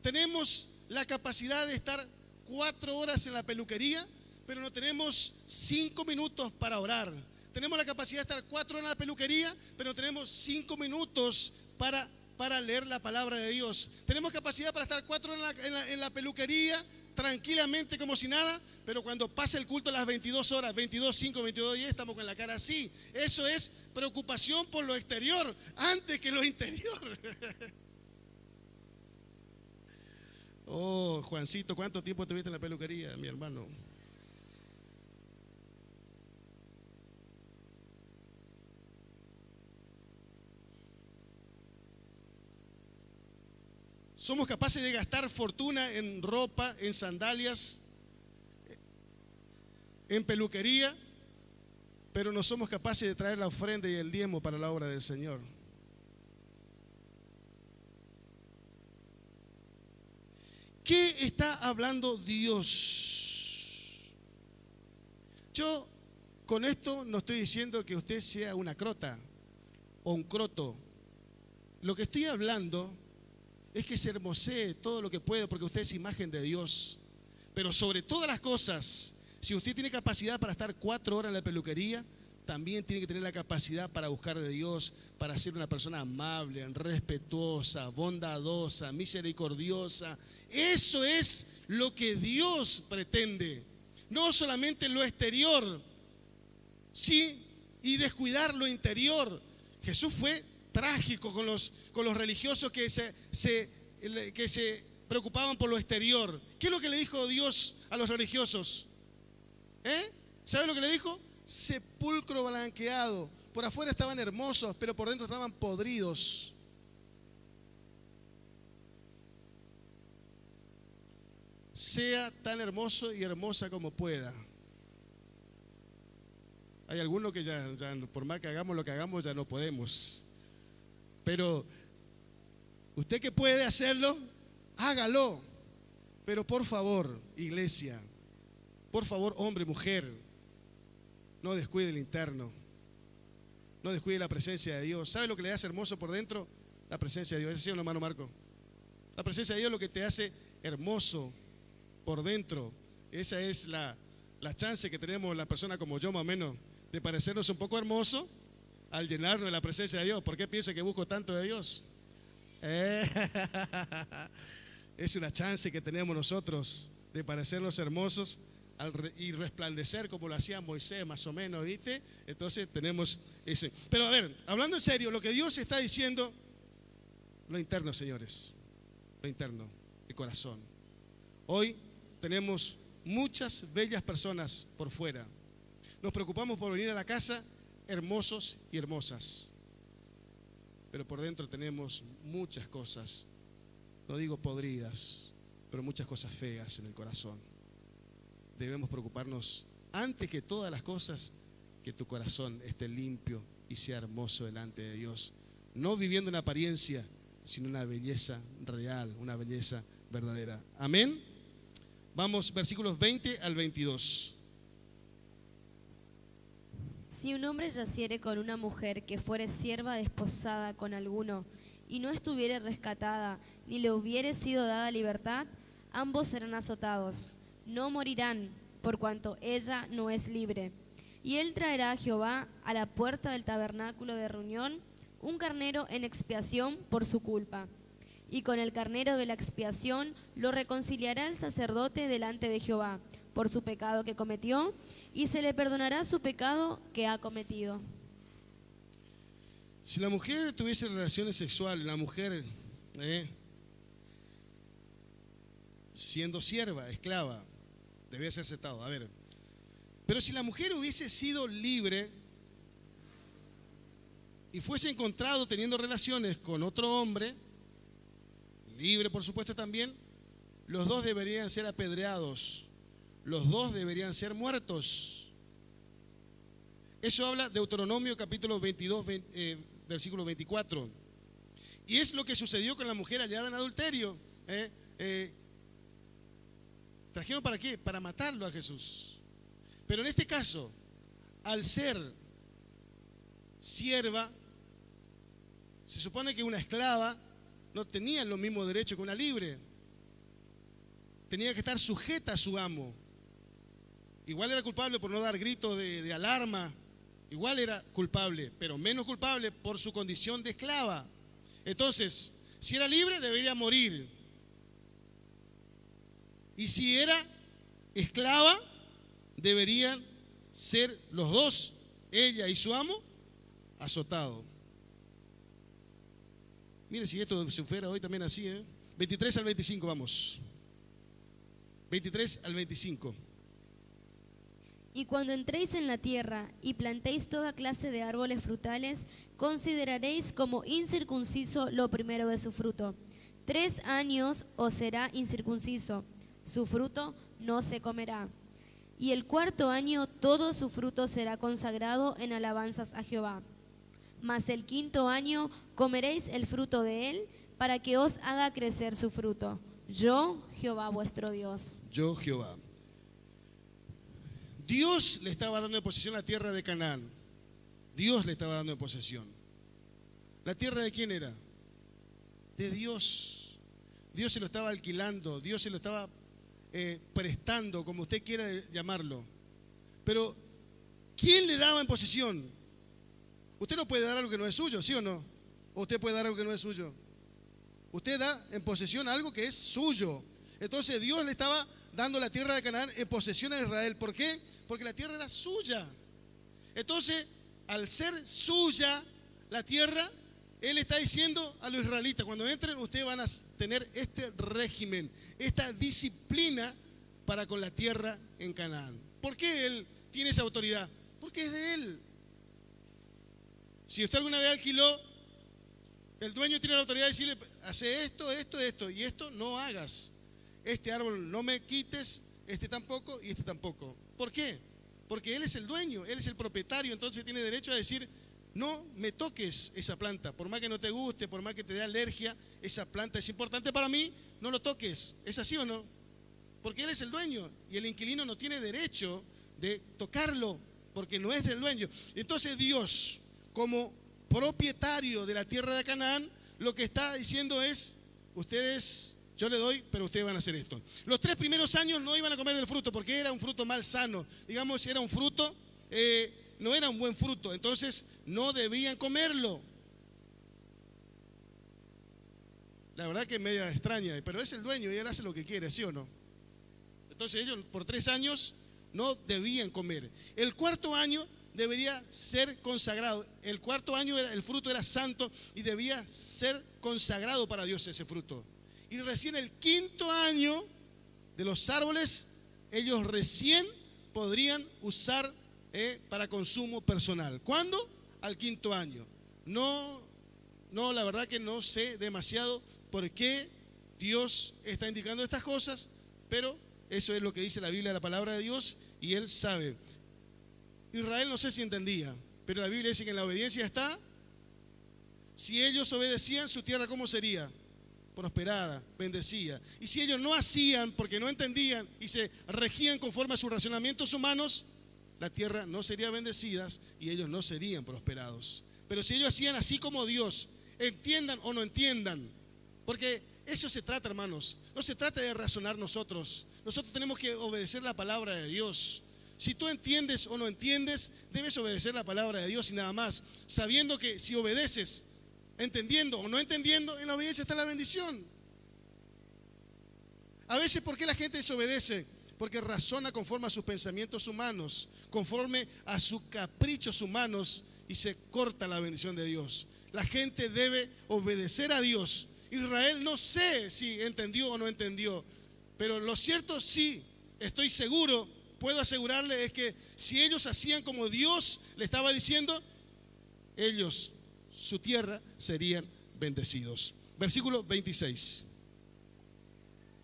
Tenemos la capacidad de estar 4 horas en la peluquería, pero no tenemos 5 minutos para orar. Tenemos la capacidad de estar 4 horas en la peluquería, pero no tenemos 5 minutos para leer la palabra de Dios. Tenemos capacidad para estar 4 horas en la peluquería tranquilamente como si nada, pero cuando pasa el culto a las 22 horas, 22:05, 22:10, estamos con la cara así. Eso es preocupación por lo exterior antes que lo interior. Oh, Juancito, ¿cuánto tiempo tuviste en la peluquería, mi hermano? Somos capaces de gastar fortuna en ropa, en sandalias, en peluquería, pero no somos capaces de traer la ofrenda y el diezmo para la obra del Señor. ¿Qué está hablando Dios? Yo con esto no estoy diciendo que usted sea una crota o un croto. Lo que estoy hablando es que se hermosee todo lo que puede, porque usted es imagen de Dios. Pero sobre todas las cosas, si usted tiene capacidad para estar 4 horas en la peluquería, también tiene que tener la capacidad para buscar de Dios, para ser una persona amable, respetuosa, bondadosa, misericordiosa. Eso es lo que Dios pretende. No solamente lo exterior, sí, y descuidar lo interior. Jesús fue trágico con los religiosos que se preocupaban por lo exterior. ¿Qué es lo que le dijo Dios a los religiosos? ¿Sabe lo que le dijo? Sepulcro blanqueado. Por afuera estaban hermosos, pero por dentro estaban podridos. Sea tan hermoso y hermosa como pueda. Hay algunos que ya por más que hagamos lo que hagamos, ya no podemos. Pero usted que puede hacerlo, hágalo. Pero por favor, iglesia, por favor, hombre, mujer, no descuide el interno, no descuide la presencia de Dios. ¿Sabe lo que le hace hermoso por dentro? La presencia de Dios. ¿Es así o no, hermano Marco? La presencia de Dios es lo que te hace hermoso. por dentro. Esa es la chance que tenemos la persona como yo, más o menos, de parecernos un poco hermoso al llenarnos de la presencia de Dios. ¿Por qué piensa que busco tanto de Dios? Es una chance que tenemos nosotros de parecernos hermosos y resplandecer como lo hacía Moisés, más o menos, ¿viste? Entonces tenemos ese. Pero a ver, hablando en serio, lo que Dios está diciendo, lo interno, señores, lo interno, el corazón. Hoy tenemos muchas bellas personas por fuera. Nos preocupamos por venir a la casa hermosos y hermosas, pero por dentro tenemos muchas cosas, no digo podridas, pero muchas cosas feas en el corazón. Debemos preocuparnos antes que todas las cosas que tu corazón esté limpio y sea hermoso delante de Dios, no viviendo una apariencia, sino una belleza real, una belleza verdadera. Amén. Vamos, versículos 20 al 22. Si un hombre yaciere con una mujer que fuere sierva desposada con alguno, y no estuviere rescatada, ni le hubiere sido dada libertad, ambos serán azotados. No morirán, por cuanto ella no es libre. Y él traerá a Jehová a la puerta del tabernáculo de reunión un carnero en expiación por su culpa. Y con el carnero de la expiación lo reconciliará el sacerdote delante de Jehová por su pecado que cometió, y se le perdonará su pecado que ha cometido. Si la mujer tuviese relaciones sexuales, la mujer siendo sierva, esclava, debía ser aceptado. A ver, pero si la mujer hubiese sido libre y fuese encontrado teniendo relaciones con otro hombre, libre por supuesto también, los dos deberían ser apedreados, los dos deberían ser muertos. Eso habla Deuteronomio capítulo 22, versículo 24. Y es lo que sucedió con la mujer hallada en adulterio. ¿Trajeron para qué? Para matarlo a Jesús. Pero en este caso, al ser sierva, se supone que una esclava no tenía los mismos derechos que una libre. Tenía que estar sujeta a su amo. Igual era culpable por no dar gritos de alarma. Igual era culpable, pero menos culpable por su condición de esclava. Entonces, si era libre, debería morir. Y si era esclava, deberían ser los dos, ella y su amo, azotados. Mire si esto se fuera hoy también así, 23 al 25, vamos. 23 al 25. Y cuando entréis en la tierra y plantéis toda clase de árboles frutales, consideraréis como incircunciso lo primero de su fruto. 3 años os será incircunciso, su fruto no se comerá. Y el 4.º año todo su fruto será consagrado en alabanzas a Jehová. Mas el 5.º año comeréis el fruto de él, para que os haga crecer su fruto. Yo, Jehová vuestro Dios. Yo, Jehová. Dios le estaba dando en posesión la tierra de Canaán. Dios le estaba dando en posesión. ¿La tierra de quién era? De Dios. Dios se lo estaba alquilando, Dios se lo estaba prestando, como usted quiera llamarlo. Pero, ¿quién le daba en posesión? Usted no puede dar algo que no es suyo, ¿sí o no? ¿O usted puede dar algo que no es suyo? Usted da en posesión algo que es suyo. Entonces Dios le estaba dando la tierra de Canaán en posesión a Israel. ¿Por qué? Porque la tierra era suya. Entonces, al ser suya la tierra, Él está diciendo a los israelitas: cuando entren, ustedes van a tener este régimen, esta disciplina para con la tierra en Canaán. ¿Por qué Él tiene esa autoridad? Porque es de Él. Si usted alguna vez alquiló, el dueño tiene la autoridad de decirle: hace esto, esto, esto, y esto no hagas. Este árbol no me quites, este tampoco y este tampoco. ¿Por qué? Porque Él es el dueño, Él es el propietario, entonces tiene derecho a decir: no me toques esa planta, por más que no te guste, por más que te dé alergia, esa planta es importante para mí, no lo toques. ¿Es así o no? Porque Él es el dueño y el inquilino no tiene derecho de tocarlo, porque no es del dueño. Entonces Dios, como propietario de la tierra de Canaán, lo que está diciendo es: ustedes yo le doy, pero ustedes van a hacer esto. Los 3 primeros años no iban a comer del fruto porque era un fruto mal sano. Digamos, era un fruto, no era un buen fruto, entonces no debían comerlo. La verdad que es media extraña, pero es el dueño y él hace lo que quiere, ¿sí o no? Entonces ellos por 3 años no debían comer. El 4.º año debería ser consagrado. El 4.º año el fruto era santo y debía ser consagrado para Dios ese fruto. Y recién el 5.º año de los árboles, ellos recién podrían usar para consumo personal. ¿Cuándo? Al 5.º año. No, la verdad que no sé demasiado por qué Dios está indicando estas cosas, pero eso es lo que dice la Biblia, la palabra de Dios, y Él sabe. Israel no sé si entendía, pero la Biblia dice que en la obediencia está. Si ellos obedecían, su tierra ¿cómo sería? Prosperada, bendecida. Y si ellos no hacían porque no entendían y se regían conforme a sus razonamientos humanos, la tierra no sería bendecida y ellos no serían prosperados. Pero si ellos hacían así como Dios, entiendan o no entiendan, porque eso se trata, hermanos. No se trata de razonar nosotros. Nosotros tenemos que obedecer la palabra de Dios. Si tú entiendes o no entiendes, debes obedecer la palabra de Dios y nada más, sabiendo que si obedeces, entendiendo o no entendiendo, en la obediencia está la bendición. A veces, ¿por qué la gente desobedece? Porque razona conforme a sus pensamientos humanos, conforme a sus caprichos humanos, y se corta la bendición de Dios. La gente debe obedecer a Dios. Israel no sé si entendió o no entendió, pero lo cierto sí, estoy seguro, puedo asegurarle, es que si ellos hacían como Dios le estaba diciendo, ellos, su tierra, serían bendecidos. Versículo 26.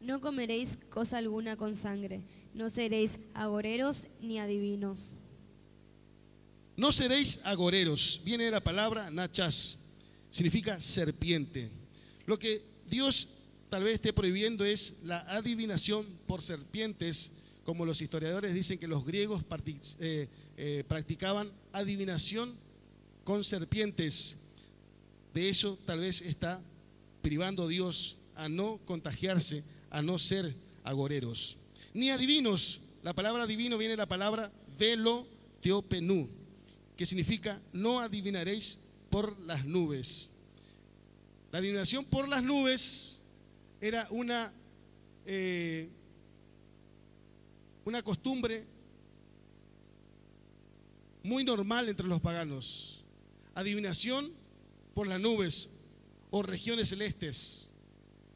No comeréis cosa alguna con sangre, no seréis agoreros ni adivinos. No seréis agoreros, viene de la palabra nachas, significa serpiente. Lo que Dios tal vez esté prohibiendo es la adivinación por serpientes, como los historiadores dicen que los griegos practicaban adivinación con serpientes. De eso tal vez está privando Dios a no contagiarse, a no ser agoreros. Ni adivinos, la palabra adivino viene de la palabra veloteopenú, que significa no adivinaréis por las nubes. La adivinación por las nubes era una costumbre muy normal entre los paganos. Adivinación por las nubes o regiones celestes.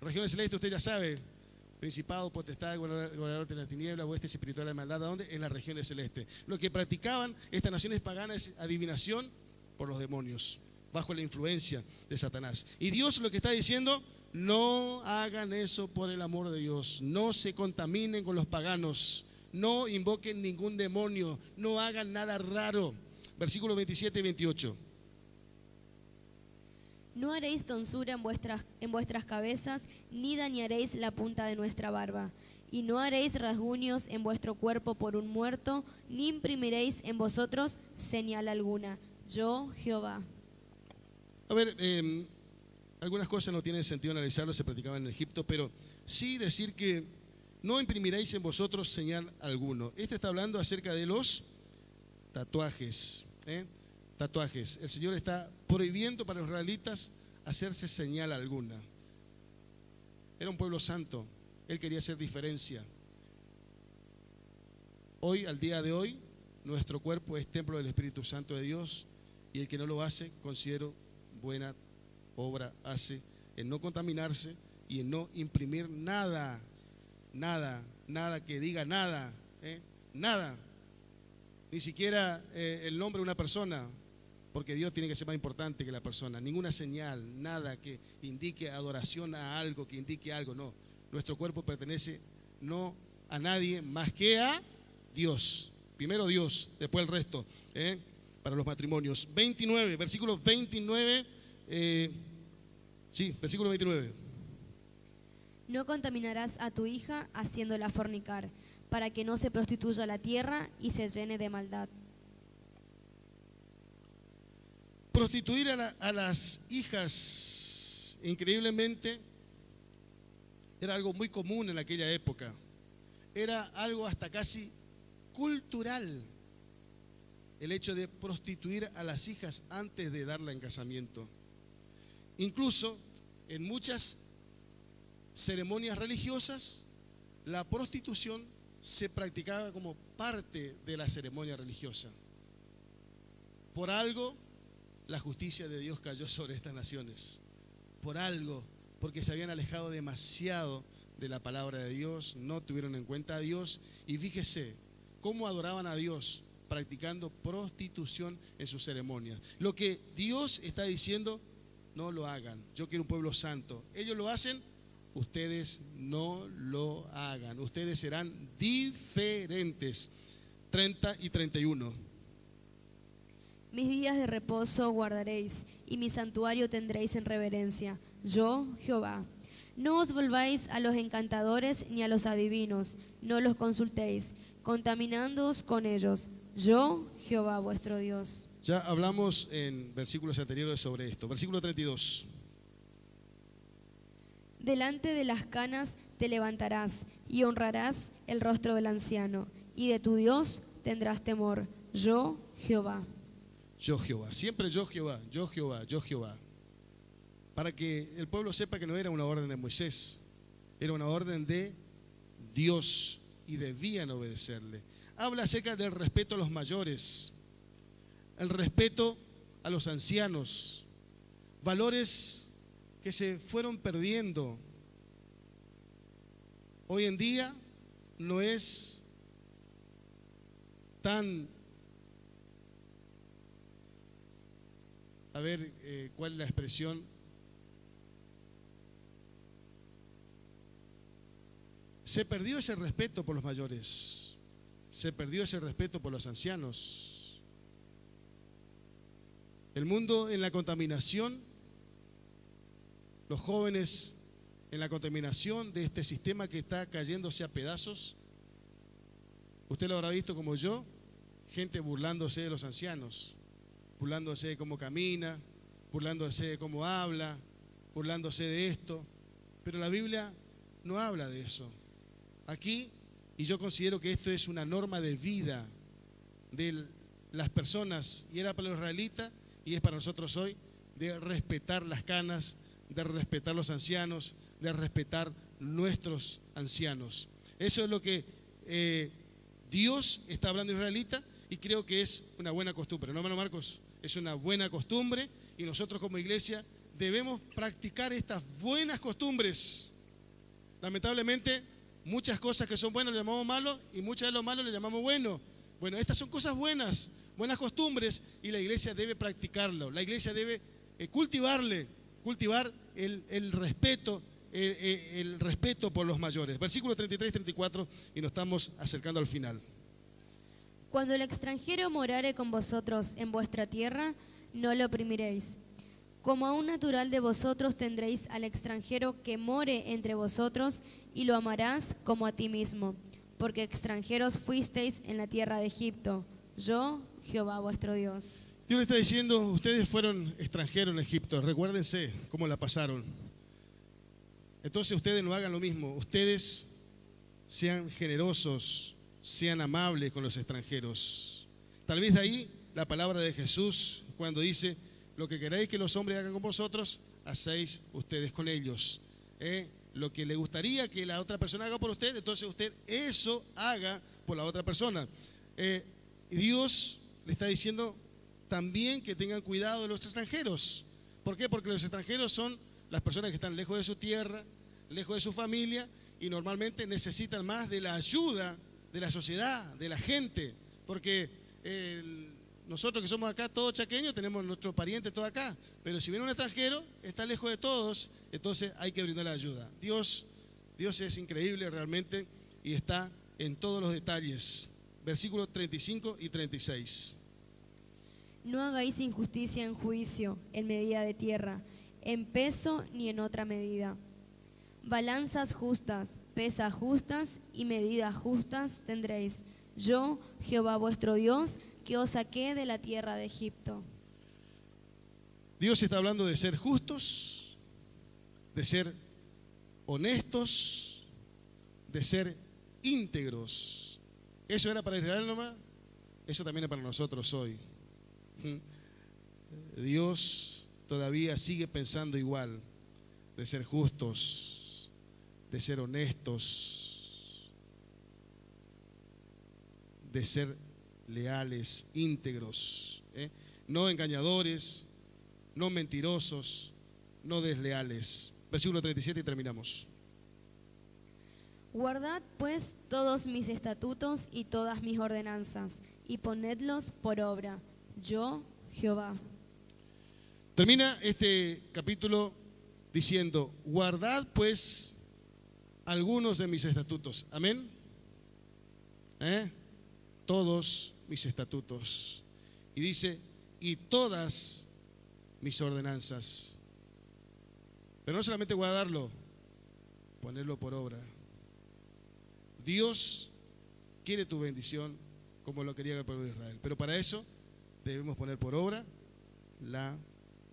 Regiones celestes, usted ya sabe, principado, potestad, gobernador de la tiniebla, huestes espirituales de maldad. ¿A dónde? En las regiones celestes. Lo que practicaban estas naciones paganas es adivinación por los demonios, bajo la influencia de Satanás. Y Dios lo que está diciendo, no hagan eso por el amor de Dios, no se contaminen con los paganos, no invoquen ningún demonio, no hagan nada raro. Versículos 27 y 28. No haréis tonsura en vuestras cabezas, ni dañaréis la punta de nuestra barba. Y no haréis rasguños en vuestro cuerpo por un muerto, ni imprimiréis en vosotros señal alguna. Yo, Jehová. A ver, algunas cosas no tienen sentido analizarlo, se practicaban en Egipto, pero sí decir que no imprimiréis en vosotros señal alguno. Este está hablando acerca de los tatuajes. Tatuajes. El Señor está prohibiendo para los israelitas hacerse señal alguna. Era un pueblo santo, Él quería hacer diferencia. Hoy, al día de hoy, nuestro cuerpo es templo del Espíritu Santo de Dios, y el que no lo hace, considero buena obra hace en no contaminarse y en no imprimir nada que diga nada, nada, ni siquiera el nombre de una persona, porque Dios tiene que ser más importante que la persona. Ninguna señal, nada que indique adoración a algo, que indique algo, no. Nuestro cuerpo pertenece no a nadie más que a Dios. Primero Dios, después el resto, para los matrimonios. 29, versículo 29. Versículo 29. No contaminarás a tu hija haciéndola fornicar, para que no se prostituya la tierra y se llene de maldad. Prostituir a las hijas, increíblemente, era algo muy común en aquella época. Era algo hasta casi cultural el hecho de prostituir a las hijas antes de darla en casamiento. Incluso en muchas ceremonias religiosas, la prostitución se practicaba como parte de la ceremonia religiosa. Por algo, la justicia de Dios cayó sobre estas naciones. Por algo, porque se habían alejado demasiado de la palabra de Dios, no tuvieron en cuenta a Dios. Y fíjese cómo adoraban a Dios, practicando prostitución en sus ceremonias. Lo que Dios está diciendo, no lo hagan. Yo quiero un pueblo santo. Ellos lo hacen, ustedes no lo hagan. Ustedes serán diferentes. 30 y 31. Mis días de reposo guardaréis, y mi santuario tendréis en reverencia. Yo, Jehová. No os volváis a los encantadores ni a los adivinos, no los consultéis, contaminándoos con ellos. Yo, Jehová vuestro Dios. Ya hablamos en versículos anteriores sobre esto. Versículo 32. Delante de las canas te levantarás y honrarás el rostro del anciano, y de tu Dios tendrás temor. Yo, Jehová. Yo Jehová, siempre yo Jehová, yo Jehová, yo Jehová. Para que el pueblo sepa que no era una orden de Moisés, era una orden de Dios y debían obedecerle. Habla acerca del respeto a los mayores, el respeto a los ancianos, valores que se fueron perdiendo. Hoy en día no es tan, ¿cuál es la expresión? Se perdió ese respeto por los mayores, se perdió ese respeto por los ancianos. El mundo en la contaminación, los jóvenes en la contaminación de este sistema que está cayéndose a pedazos. Usted lo habrá visto como yo, gente burlándose de los ancianos, burlándose de cómo camina, burlándose de cómo habla, burlándose de esto. Pero la Biblia no habla de eso. Aquí, y yo considero que esto es una norma de vida de las personas, y era para los israelitas y es para nosotros hoy, de respetar las canas, de respetar los ancianos, de respetar nuestros ancianos. Eso es lo que Dios está hablando a israelita, y creo que es una buena costumbre, ¿no, hermano Marcos? Es una buena costumbre, y nosotros como iglesia debemos practicar estas buenas costumbres. Lamentablemente, muchas cosas que son buenas le llamamos malo, y muchas de lo malo le llamamos bueno. Bueno, estas son cosas buenas, buenas costumbres, y la iglesia debe practicarlo. La iglesia debe cultivar el respeto, el respeto por los mayores. Versículo 33 y 34, y nos estamos acercando al final. Cuando el extranjero morare con vosotros en vuestra tierra, no lo oprimiréis. Como a un natural de vosotros tendréis al extranjero que more entre vosotros, y lo amarás como a ti mismo, porque extranjeros fuisteis en la tierra de Egipto. Yo, Jehová vuestro Dios. Dios le está diciendo, ustedes fueron extranjeros en Egipto, recuérdense cómo la pasaron. Entonces ustedes no hagan lo mismo, ustedes sean generosos, sean amables con los extranjeros. Tal vez de ahí la palabra de Jesús cuando dice, lo que queréis que los hombres hagan con vosotros, hacéis ustedes con ellos. Lo que le gustaría que la otra persona haga por usted, entonces usted eso haga por la otra persona. Y Dios le está diciendo también que tengan cuidado de los extranjeros. ¿Por qué? Porque los extranjeros son las personas que están lejos de su tierra, lejos de su familia, y normalmente necesitan más de la ayuda de la sociedad, de la gente. Porque nosotros que somos acá todos chaqueños, tenemos nuestros parientes todos acá, pero si viene un extranjero, está lejos de todos, entonces hay que brindarle ayuda. Dios es increíble realmente, y está en todos los detalles. Versículos 35 y 36. No hagáis injusticia en juicio, en medida de tierra, en peso ni en otra medida. Balanzas justas, pesas justas y medidas justas tendréis. Yo, Jehová vuestro Dios, que os saqué de la tierra de Egipto. Dios está hablando de ser justos, de ser honestos, de ser íntegros. ¿Eso era para Israel nomás? Eso también es para nosotros hoy. Dios todavía sigue pensando igual, de ser justos, de ser honestos, de ser leales, íntegros, no engañadores, no mentirosos, no desleales. Versículo 37 y terminamos. Guardad pues todos mis estatutos y todas mis ordenanzas, y ponedlos por obra. Yo, Jehová. Termina este capítulo diciendo, guardad pues algunos de mis estatutos. Amén. Todos mis estatutos. Y dice, y todas mis ordenanzas. Pero no solamente guardarlo, ponerlo por obra. Dios quiere tu bendición como lo quería el pueblo de Israel. Pero para eso debemos poner por obra la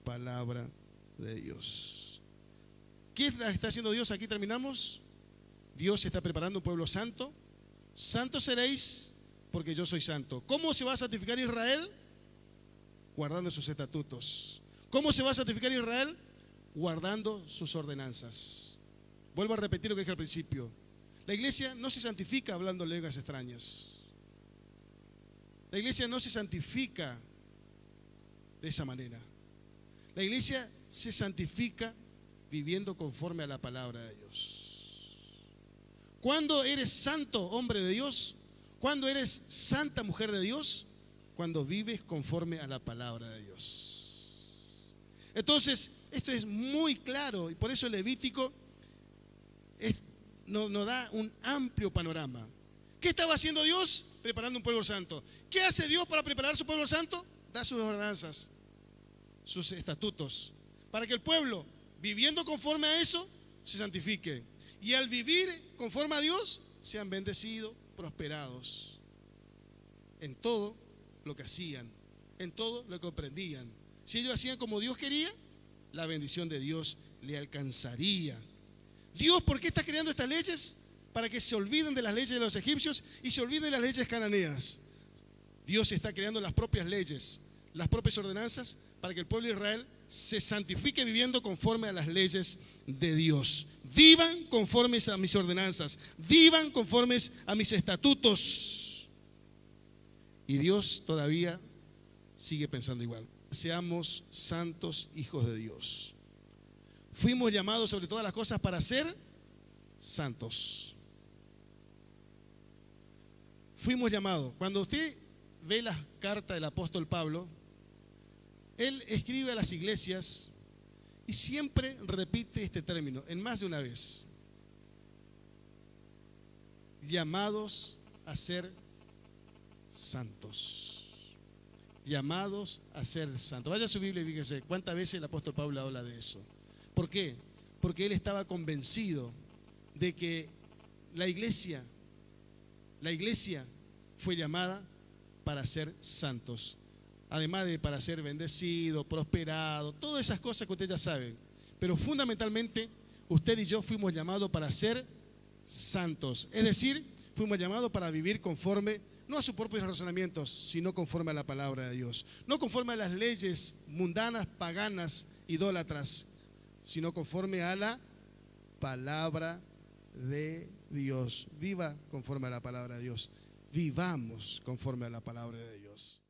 palabra de Dios. ¿Qué está haciendo Dios? Aquí terminamos. Dios está preparando un pueblo santo. Santos seréis porque yo soy santo. ¿Cómo se va a santificar Israel? Guardando sus estatutos. ¿Cómo se va a santificar Israel? Guardando sus ordenanzas. Vuelvo a repetir lo que dije al principio. La iglesia no se santifica hablando lenguas extrañas. La iglesia no se santifica de esa manera. La iglesia se santifica viviendo conforme a la palabra de Dios. ¿Cuándo eres santo, hombre de Dios? ¿Cuándo eres santa, mujer de Dios? Cuando vives conforme a la palabra de Dios. Entonces, esto es muy claro y por eso el Levítico nos da un amplio panorama. ¿Qué estaba haciendo Dios? Preparando un pueblo santo. ¿Qué hace Dios para preparar su pueblo santo? Da sus ordenanzas, sus estatutos, para que el pueblo, viviendo conforme a eso, se santifique. Y al vivir conforme a Dios, sean bendecidos, prosperados en todo lo que hacían, en todo lo que comprendían. Si ellos hacían como Dios quería, la bendición de Dios le alcanzaría. Dios, ¿por qué está creando estas leyes? Para que se olviden de las leyes de los egipcios y se olviden de las leyes cananeas. Dios está creando las propias leyes, las propias ordenanzas, para que el pueblo de Israel se santifique viviendo conforme a las leyes de Dios. Vivan conformes a mis ordenanzas, vivan conformes a mis estatutos. Y Dios todavía sigue pensando igual. Seamos santos hijos de Dios. Fuimos llamados sobre todas las cosas para ser santos. Fuimos llamados. Cuando usted ve las cartas del apóstol Pablo, él escribe a las iglesias y siempre repite este término, en más de una vez. Llamados a ser santos. Llamados a ser santos. Vaya a su Biblia y fíjese cuántas veces el apóstol Pablo habla de eso. ¿Por qué? Porque él estaba convencido de que la iglesia fue llamada para ser santos. Además de para ser bendecido, prosperado, todas esas cosas que usted ya sabe. Pero fundamentalmente, usted y yo fuimos llamados para ser santos. Es decir, fuimos llamados para vivir conforme, no a sus propios razonamientos, sino conforme a la palabra de Dios. No conforme a las leyes mundanas, paganas, idólatras, sino conforme a la palabra de Dios. Viva conforme a la palabra de Dios. Vivamos conforme a la palabra de Dios.